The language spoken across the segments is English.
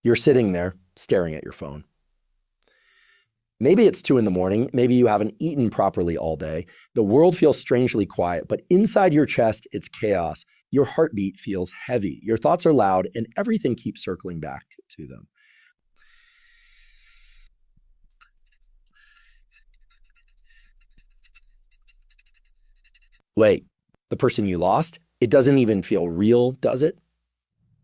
You're sitting there staring at your phone. Maybe it's 2 a.m. Maybe you haven't eaten properly all day. The world feels strangely quiet, but inside your chest, it's chaos. Your heartbeat feels heavy. Your thoughts are loud, and everything keeps circling back to them. Wait, the person you lost? It doesn't even feel real, does it?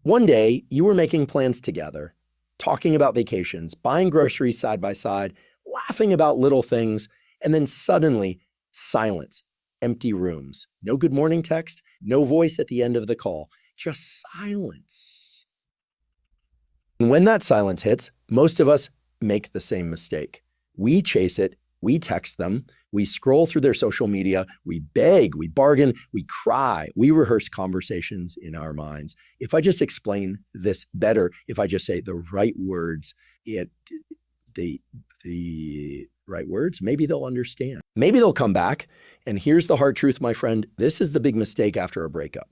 One day, you were making plans together, talking about vacations, buying groceries side by side, laughing about little things, and then suddenly, silence, empty rooms. No good morning text, no voice at the end of the call, just silence. And when that silence hits, most of us make the same mistake. We chase it, we text them, we scroll through their social media, we beg, we bargain, we cry, we rehearse conversations in our minds. If I just explain this better, if I just say the right words, the right words, maybe they'll understand. Maybe they'll come back. And here's the hard truth, my friend. This is the big mistake after a breakup.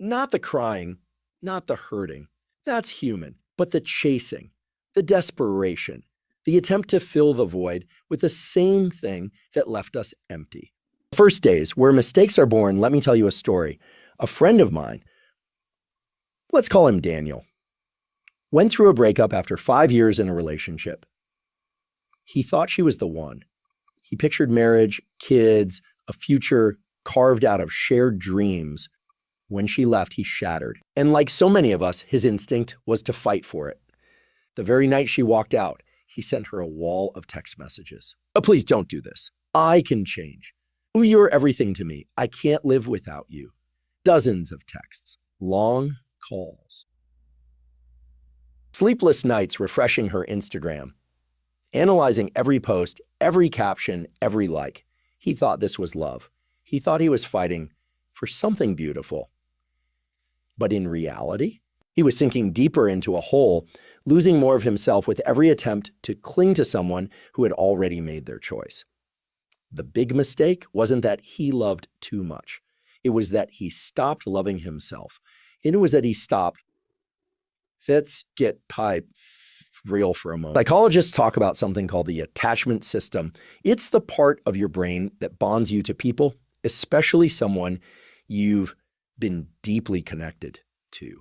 Not the crying, not the hurting. That's human. But the chasing, the desperation, the attempt to fill the void with the same thing that left us empty. First days, where mistakes are born, let me tell you a story. A friend of mine, let's call him Daniel, went through a breakup after 5 years in a relationship. He thought she was the one. He pictured marriage, kids, a future carved out of shared dreams. When she left, he shattered. And like so many of us, his instinct was to fight for it. The very night she walked out, he sent her a wall of text messages. Oh, please don't do this. I can change. Oh, you're everything to me. I can't live without you. Dozens of texts, long calls. Sleepless nights refreshing her Instagram, analyzing every post, every caption, every like. He thought this was love. He thought he was fighting for something beautiful. But in reality, he was sinking deeper into a hole, losing more of himself with every attempt to cling to someone who had already made their choice. The big mistake wasn't that he loved too much. It was that he stopped loving himself. It was that he stopped. Let's get pipe real for a moment. Psychologists talk about something called the attachment system. It's the part of your brain that bonds you to people, especially someone you've been deeply connected to.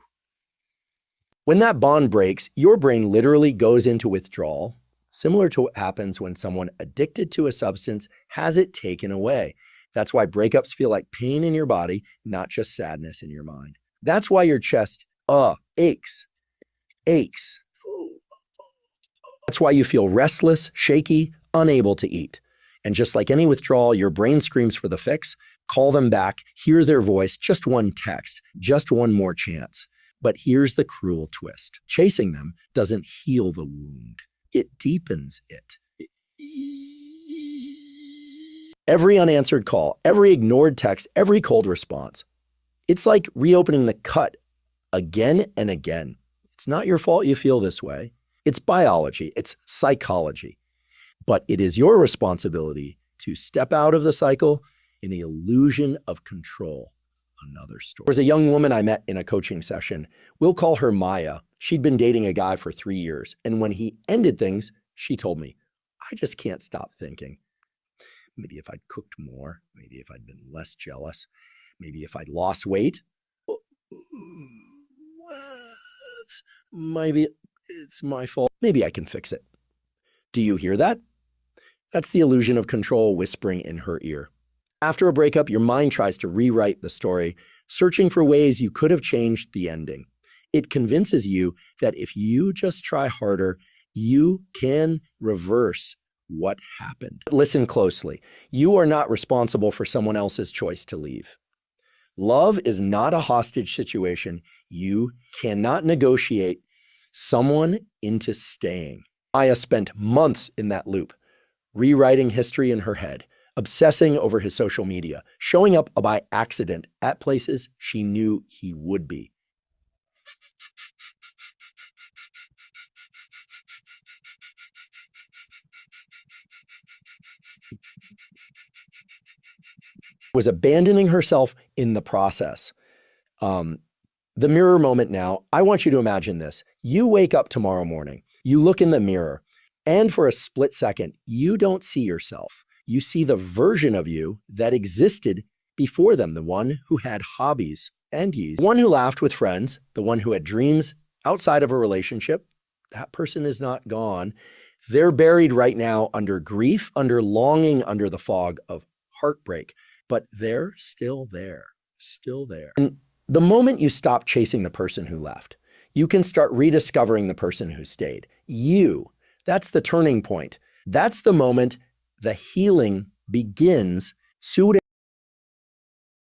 When that bond breaks, your brain literally goes into withdrawal, similar to what happens when someone addicted to a substance has it taken away. That's why breakups feel like pain in your body, not just sadness in your mind. That's why your chest aches. That's why you feel restless, shaky, unable to eat. And just like any withdrawal, your brain screams for the fix. Call them back, hear their voice, just one text, just one more chance. But here's the cruel twist. Chasing them doesn't heal the wound. It deepens it. Every unanswered call, every ignored text, every cold response. It's like reopening the cut again and again. It's not your fault you feel this way. It's biology, it's psychology. But it is your responsibility to step out of the cycle in the illusion of control. Another story. There was a young woman I met in a coaching session. We'll call her Maya. She'd been dating a guy for 3 years. And when he ended things, she told me, I just can't stop thinking. Maybe if I'd cooked more, maybe if I'd been less jealous, maybe if I'd lost weight. Maybe it's my fault. Maybe I can fix it. Do you hear that? That's the illusion of control whispering in her ear. After a breakup, your mind tries to rewrite the story, searching for ways you could have changed the ending. It convinces you that if you just try harder, you can reverse what happened. Listen closely. You are not responsible for someone else's choice to leave. Love is not a hostage situation. You cannot negotiate someone into staying. Maya spent months in that loop, rewriting history in her head, obsessing over his social media, showing up by accident at places she knew he would be. Was abandoning herself in the process. The mirror moment now, I want you to imagine this. You wake up tomorrow morning, you look in the mirror, and for a split second, you don't see yourself. You see the version of you that existed before them, the one who had hobbies and ease, the one who laughed with friends, the one who had dreams outside of a relationship. That person is not gone. They're buried right now under grief, under longing, under the fog of heartbreak, but they're still there, still there. And the moment you stop chasing the person who left, you can start rediscovering the person who stayed. That's the turning point. That's the moment the healing begins.